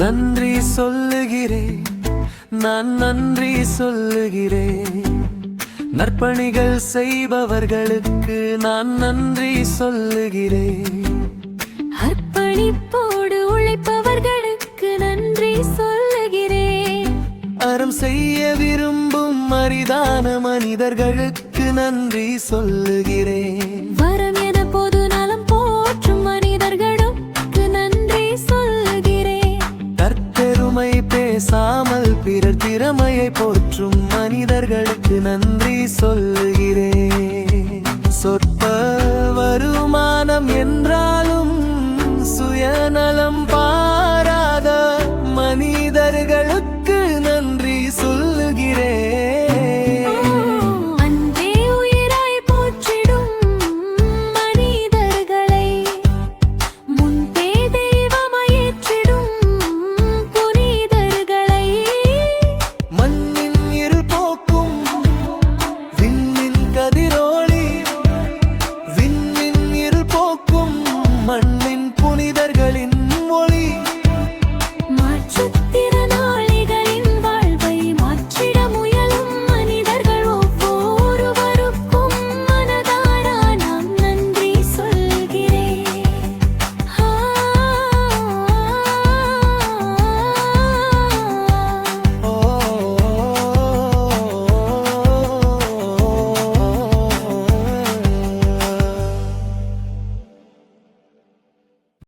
நன்றி சொல்லுகிறேன், நான் நன்றி சொல்லுகிறேன். நற்பணிகள் செய்பவர்களுக்கு நான் நன்றி சொல்லுகிறேன். அர்ப்பணிப்போடு உழைப்பவர்களுக்கு நன்றி சொல்லுகிறேன். அறம் செய்ய விரும்பும் அரிதான மனிதர்களுக்கு நன்றி சொல்லுகிறேன். வரம் என பொது நலம் போற்றும் மனிதர்களுக்கு நன்றி சொல்லுகிறேன். தற்பெருமை பேசாமல் பிறர் திறமையை போற்றும் மனிதர்களுக்கு நன்றி சொல்லுகிறேன். சொற்ப வருமானம் என்றால்